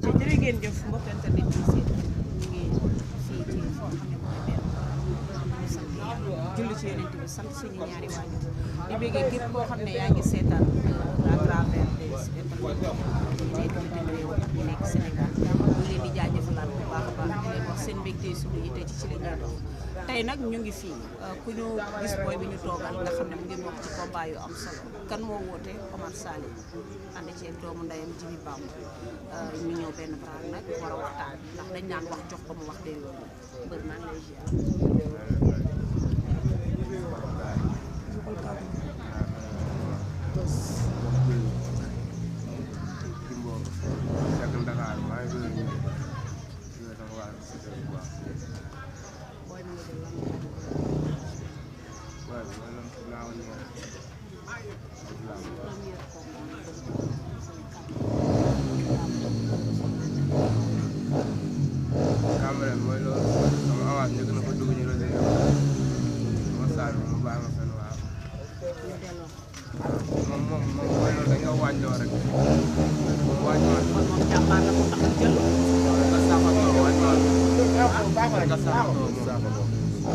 ci jërë ngeen jëf mbokk internet yi seen ñu ngi fii ci foo xam ne mooy benn sant yàlla julli ci yonent bi sant suñu ñaari waajur di bëggee képp koo xam ne yaa ngi seetaan à travers des internet yi nekk bitim réew ak ñu nekk Sénégal ñu leen di jaajëfalaat bu baax a baax di leen wax seen mbégte suñu yitte ci li ñuy dox tey nag ñu ngi fii ku ñu gis booy bi ñu toogal nga xam ne mu ngi bokk ci combat yu am solo kan moo woote Omar Sallé ànd ci doomu ndeyam Djiby Bamba ñu ñëw benn bras nag war a waxtaan ndax dañ naan wax jox ko mu wax dee yoon mbër maa ngi lay ziar.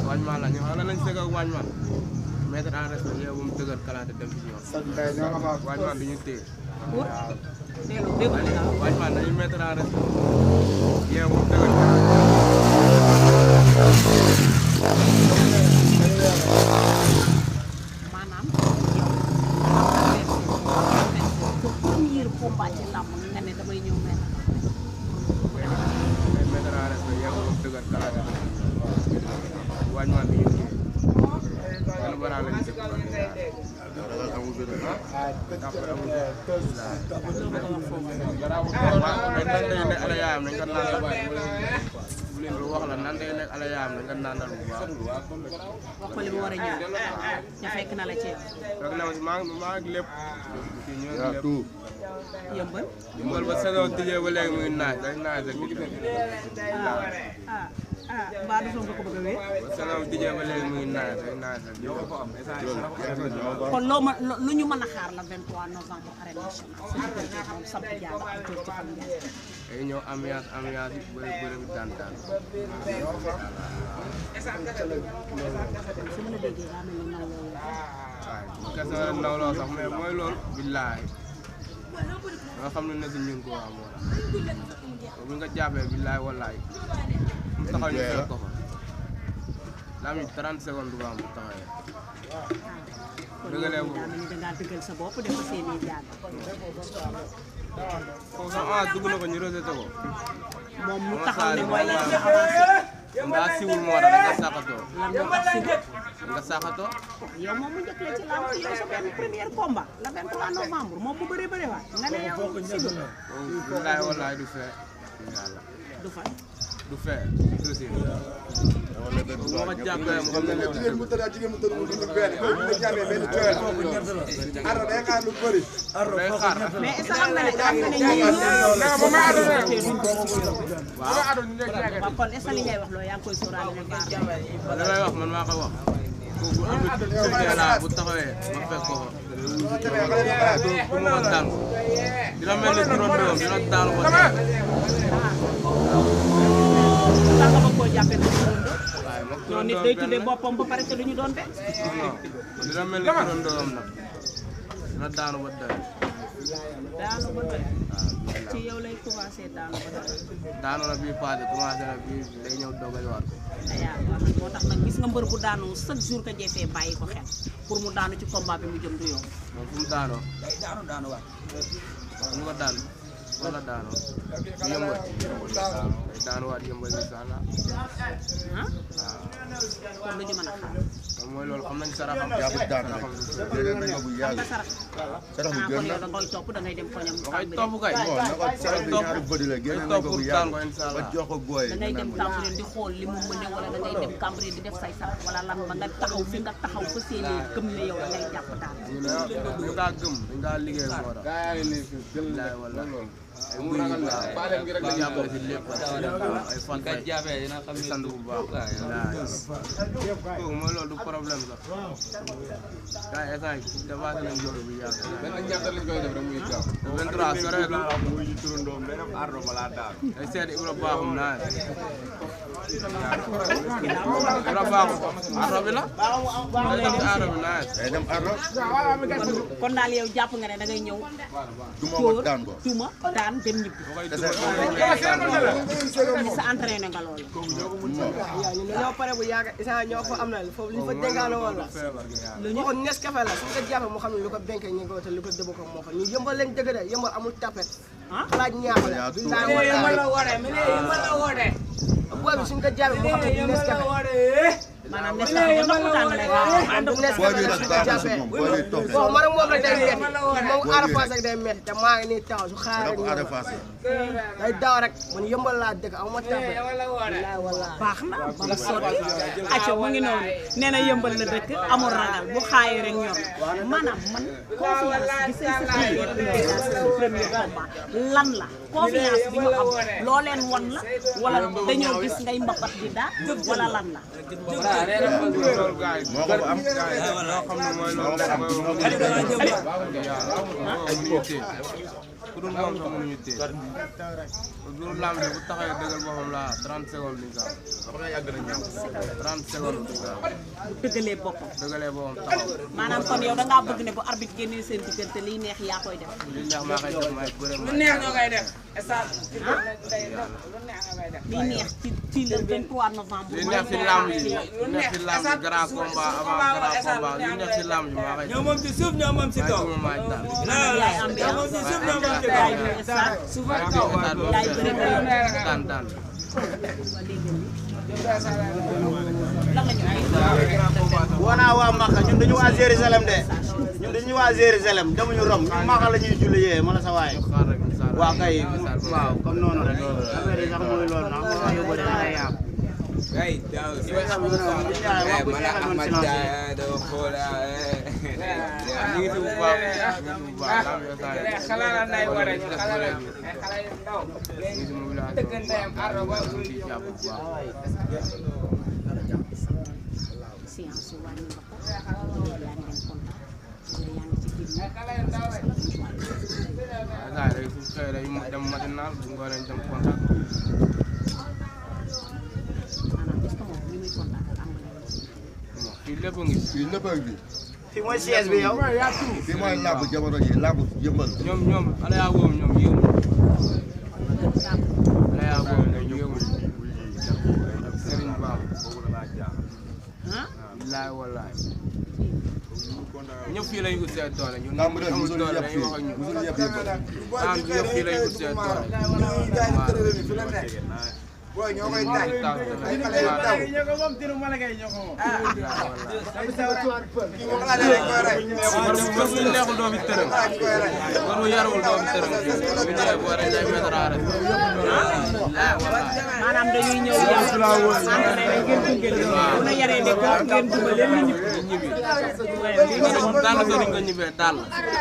Wañman la ñu xam nañ sëg ak wañman mettre en respect yow bu mu dëgër kalaate dem ci ñoom wañman duñu téye wañman dañu mettre en respect yow bu mu dëgër maanaam yow premier combat ci làmb nga ne damay ñëw mettre en respect yow bu mu dëgër kalaate dem wañman duñu téye wala bara lañu dëgg ala yaayam nañ ko naanal lu wax la nan day nekk ala yaayam nañ ko naanal bu baax wax ko li mu war a ñëw ña fekk na la ceeb rek na maa ngi lépp ci ñoo ngi lépp yëmbal yëmbal ba saison tijjee ba léegi muy naaj day naaj rek mbaa du soog ko bëgg a wéy ba saison tijjee ba léegi muy naaj day naaj rek kon loo ma lu ñu mën a xaar la 23 novembre arène nationale sa diggante moom samp jaar ak toog ci xam nga day ñëw ambiance bëri bi daan su ma la déggee daa mel ni naw loolu waaw kese la nawloo sax mais mooy loolu billaay nga xam ne si ñun ko waa moo tax bu nga jàppee billaay wallaay mu taxaw ñu fekk ko fa daa am 30 secondes du ko am bu taxawee dëggalee ko daa mel ni dangaa dëggal sa bopp def ko seeni jàng foofu sax dugg na ko ñu rejeté ko moom mu taxaw ne mooy la ci avancé ndaa siwul moo tax nga saxatoo lan moo tax si nga saxatoo yow moom mu njëkk la ci làmb yow sa benn premier combat le 23 novembre moom bu bëree bëree waat nga ne yow si billaay wallaay du fee yàlla du fa du fee dossier bu ma ko jàppee mu xam ne lépp jigéen mu tëdd jigéen mu tëdd mu dund benn bu ñu jàppee benn cooy la ardo day xaar lu bëri day xaar mais est-ce que xam nga ne ñii waaw kon est-ce que li ngay wax loolu yaa ngi koy sóoraale ne baax li may wax man maa koy wax kooku am na la bu taxawee ma fekk ko bu ma ko daan dina mel ni juróom doom dina daanu ko tax nga bëgg koo jàppee na waaye ma non nit day tuddee boppam ba pare te duñu doon de non dina mel ni juróom doom nag dina daanu ba doy daanu ba doy ci yow lay commencé daanu ba doy daanu na bii passé commencé na bii day ñëw dogal waat yaa moo tax nag gis nga mbër bu daanu chaque jour ka jefee bàyyi ko xel pour mu daanu ci combat bi mu jëm du yomb moom fu mu daanoo daanu waat mu ko daan wala daanoo yëmbal day daanuwaat yëmbal incha allah ah waaw kon lu ñu mën a xaar moom mooy loolu xam nañ saraxam yaa bëgg daan rek déedéet nañ ko bu xam yàgg nga sarax sarax bu kon gën yow na da ngay topp da ngay dem koñam waxay topp kay non na ko sarax bi ñaari bëri la génne nañ ko bu yàgg ba jox ko booy da ngay dem Cambérène di xool li mu mëne wala da ngay dem Cambérène di def say sarax wala lan ba nga taxaw fi nga taxaw fa seeni gëm ne yow da ngay jàpp daal dañ kaa gëm dañ kaa liggéey moo tax billaay wala guy gi nga jàppale si lépp ay fan nga jàppee dina xam ne sant bu baax kooku mooy loolu du problème sax gars yi instant yi dépassé nañ loolu bu yàgg benn ñaata lañ koy def rek muy gaaw 23 soreetul ay seet Ibra baaxum naa Ibra baaxum arro bi la day dem arro bi naa dem arro kon daal yow jàpp nga ne da ngay ñëw duma daan ko duma daan dem ñibbi sa entraîné nga loolu ñoo pare bu yàgg isa ñoo fa am na foofu liñ fa dénkaane woon la waxoon nes kafe la su ko jàppe mu xam ne lu ko benke ñi ko te lu ko dëbb ko moo xam ñu yëmbal leen dëgg de yëmbal amul tapet laaj ñaax la yëmbal la woore booy bi suñ ko jàppe mu xam ne nes kafe maanaam nes kafe nga ndox tàng lay nes kafe la suñ ko jàppe bon man ak moom rek day metti moom Arafas rek day metti te maa ngi nii taxaw su xaaree day daw rek man yëmbal laa dëkk amuma tapet baax na ba mu sotti acca mu ngi noonu nee na yëmbal la dëkk amul ragal bu xaayee rek ñor maanaam man confiance bi say sa premier combat lan la confiance bi ñu am loo leen won la wala dañoo gis ngay mbapat di daal wala lan la loolu gars yi moo ko am gars yi loo xam ne mooy loolu rek mooy ku dul moom sax mënuñu téye du lamb bu taxawee dëggal boppam la 30 secondes li nga xam nga yàgg na ñëw 30 secondes li nga bu dëggalee boppam taxaw maanaam kon yow da ngaa bëgg ne bu arbitre génnee seen diggante liy neex yaa koy def li neex maa koy def maay bëre lu neex ñoo koy def liy neex ci le 23 novembre li neex si lamb ji li neex si lamb ji grand combat avant grand combat li neex si lamb ji maa koy def ñoo moom ci suuf ñoo moom ci kaw maay taal yaay ambiance yaay ñu stade souvent yaay bëre daan lan la ñu wana waa Makka ñun dañu waa Jérusalem de ñun dañu waa Jérusalem demuñu Rome ñun Makka la ñuy julli yee mala sa waay waaw kay waaw comme noonu rek affaire yi sax mooy loolu nag moo wax yóbbu dana ngay yàqu ay daaw si mana Ahmad Dia do xola ñu ngi fi bu baax ñu ngi fi bu baax xalaat nay wara ñu xalaat ay xale yu ndaw ñu ngi mobilisation dëgganteyam arro ba ñu ngi jàpp bu baax séance su wàññi nga ko yaa ngi dem contact wala yaa ngi ci biir xale yu ndaw rek gars yi su xëyee day dem matinal bu ngoonee dem contact maanaam est-ce que moom ni muy contact am nga fii lépp ngi fii lépp ak bi fii mooy siège bi yow fii mooy làmb jamono ji làmb yëmbal ñoom ala yaa boobu ñoom yéemu ala yaa boobu ñoom yéemu Serigne Bamba billaay wallaay ñëpp fii lañ ut seen doole ñun làmb rek amul musul doole yëpp dañuy fii wax ak ñun musul yëpp yëmbal ñëpp fii lañ ut seen doole booy ñoo koy daaj ay xale yu ndaw ñoo ko moom tinu mala ngay ñoo ko moom neexul doo fi tërëm war bu yarul doo fi tërëm bu ñëwee boo rek day mettre à rek maanaam dañuy ñëw yow entraîné ngeen gunge leen bu na yaree ne ko ngeen duma leen ñu ñibbi daal la soo di nga ñibbee daal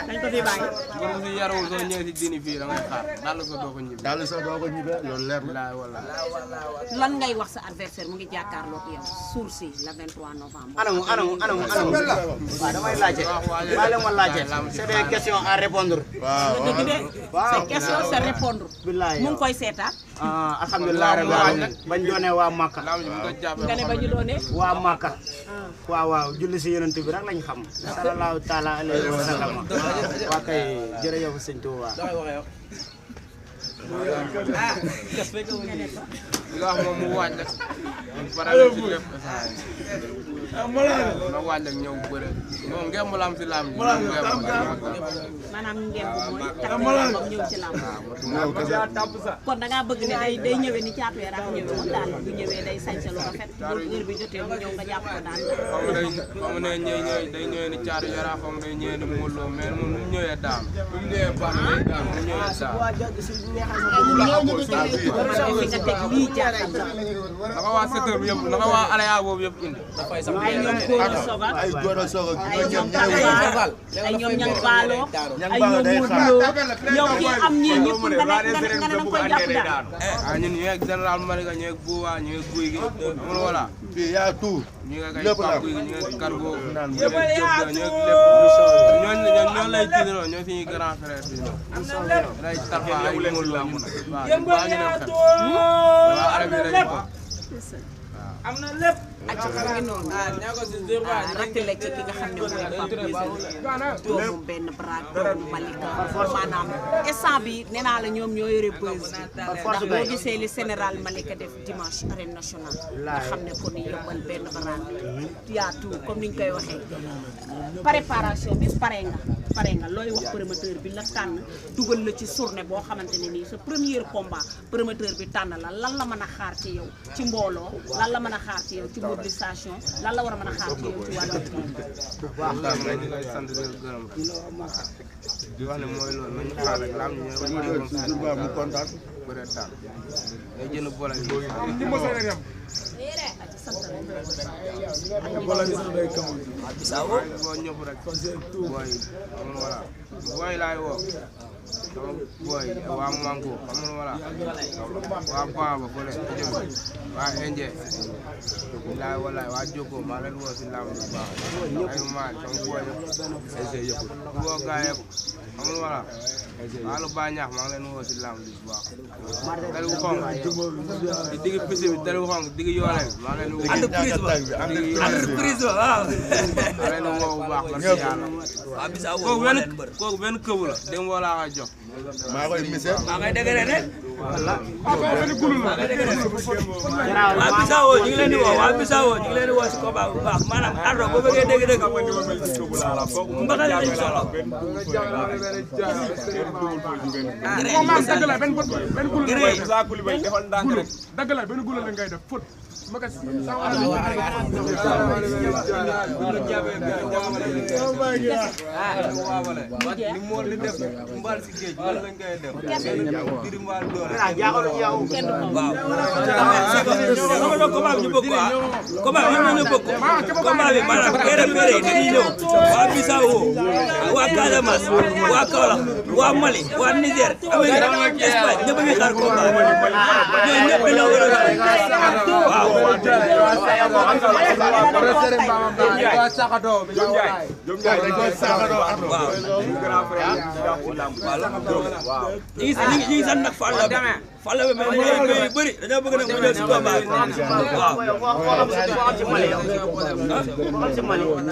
dañ ko fi bàyyi war bu si yarul soo ñëwee si dini fii da ngay xaar daal la soo doo ko ñibbi daal sax doo ko ñibbe loolu leer na billaay wallaay lan ngay wax sa adversaire mu ngi jàkkaarloog yow suur si le 23 novembre anamu waaw damay laajte baa leen ma laajte c'est des questions à répondre waaw dëgg de c'est question c'est répondre billaay mu ngi koy seetaan alhamdulilah rabbil alamin bañ doonee waa Makka lamb ji bu ko jàppee nga ne ba ñu doonee waa Makka waaw julli si yonent bi rek lañ xam sallallahu taala alayhi wa sallam waa kay jërëjëf sëñ Touba li nga wax moom mu waaj rek pare na ci lépp na waaj rek ñëw bëre moom ngemb la am si lamb ji maanaam ngeen ko mooy takk bam ñëw ci làmb kon da ngaa bëgg ne day ñëwee ni Caatu Yaraax ñëwee woon daal bu ñëwee day sañse lu rafet bu heure bi jotee mu ñëw nga jàpp ko daal xam nga day ñëwee ni Caatu Yaraax xam day ñëwee ni Modou Lo mais moom mu ñëwee daam bu mu ñëwee baax day daam mu ñëwee daam waa jàgg si neex fi nga teg lii jaaxal naka waa secteur bi yëpp naka waa alaya boobu yëpp indi. ay ñoom Gora Soga ay Gora Soga ay ñoom Tamba ay ñoom Ñang Baalo ay ñoom Modou Lo yow kii am ñii ñëpp nga ne da nga koy jàpp daal. ah ñun ñu ngi général Malika ñu ngi Bouba ñu ngi Guy gi amul wala. fii yaa tout ñu ngi kay Pape Guy gi ñu ngi Cargo ñu ngi Diop ñu ngi lépp ñoo lay tiitaroo ñoo suñuy grand frère bi lay tarfa ay Modou Lo mun waaw baa ñu dem xel waaw arab yi lañu ko am na lépp. acca mu ngi noonu rattale ci ki nga xam ne mooy Pape Guy doomu benn bras doomu Malika maanaam instant bi nee naa la ñoom ñoo yore buzz ndax boo gisee li général Malika def dimanche arène nationale nga xam ne kon yëmbal benn bras yaatu comme niñ koy waxee préparation bi pare nga looy wax promoteur bi la tànn dugal la ci journée boo xamante ne nii sa premier combat promoteur bi tànn la lan la mën a xaar ci yow ci mbooloo lan la mën a xaar ci yow ci mobilisation lan la war a mën a xaar ci yow ci wàllu waaw ñu ngi sant di gërëm di wax ne mooy loolu nañu xaar rek laam ñu ñëw mu kontaan bëre taal day jënd boole boo ñëpp rek booy amul wala booy laay woo sama booy waa Manko amul wala waa Bamba fële waa Enje laay walaay waa Jokko maa leen woo si lamb bu baax ay maal sama booy yëpp woo gaa yëpp amul wala waa lu baa ñaax maa ngi leen woo si lamb bu baax tali bu xonk di digg piste bi tali bu xonk digg yoole maa ngi leen woo entreprise ba waaw. maa leen woo bu baax la si yàlla kooku benn këbu la dem woo laa koy jox maa koy misé maa ngay dëgg rek. waa Bissau ñu ngi leen di woo waa Bissau ñu ngi leen di woo si combat bu baax maanaam Ardo boo bëggee dëgg-dëgg mbaxal lañ soxla. dagg la benn gula la ngay def fóot magas ni moo li def mbaal si géej loolu lañ koy def diri mbaal doole jaaxal yow waaw. xam nga combat bi ñu bëgg quoi combat bi ñu bëgg ko combat bi maanaam péré yi dañuy ñëw waa Bissau waa Casamance waa Kaolack waa Mali waa Niger Amérique Espagne ñëpp a ngi xaar combat bi ñooñu ñëpp dañoo war a waaw. ñu ngi sant nag Falla bi mais ñu ngi bëri dañoo bëgg nag mu ñëw si combat bi waaw.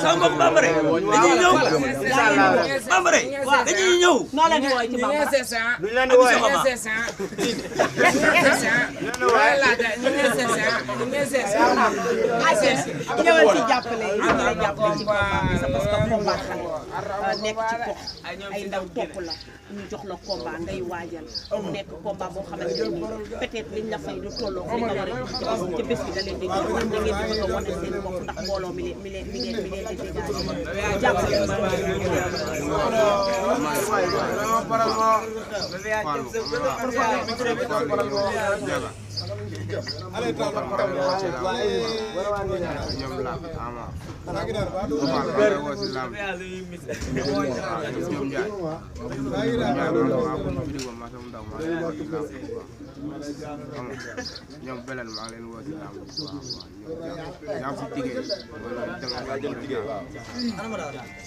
sama mbokk bambara dañuy ñëw bambara dañuy ñëw. noo leen di wooy ci Bamba duñ leen di wooye ñëwal ci jàppale yi ñu lay jàppale ci combat bi parce que combat xale nekk ci gox ay ndaw topp la ñu jox la combat ngay waajal mu nekk combat boo xamante ni peut-être liñ la fay lu tolloo li nga war a ci bés bi da leen di gën da ngeen di bëgg a wane seen bopp ndax mbooloo mi leen di dégagé jàppale ñoom la ama woo si lamb ñoom belal maa ngi leen woo si lamb ñoom si tigee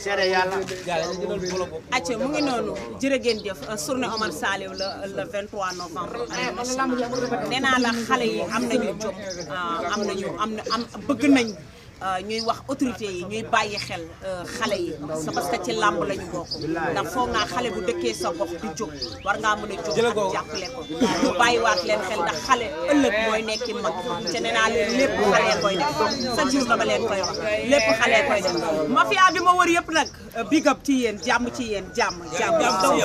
seede yàlla acca mu ngi noonu jërë ngeen jëf journée Omar Saliou le 23 novembre nee naa la xale yi am nañu jóg am bëgg nañ ñuy wax autorité yi ñuy bàyyi xel xale yi c'est parce que ci làmb lañu bokk ndax foog naa xale bu dëkkee sa gox di jóg war ngaa mën a jóg ak jàppale ko ñu bàyyiwaat leen xel ndax xale ëllëg mooy nekki mag te nee naa leen lépp xale koy def chaque jour dama leen koy wax lépp xale koy def mafia bi ma wër yëpp nag big up ci yéen jàmm ci yéen jàmm daw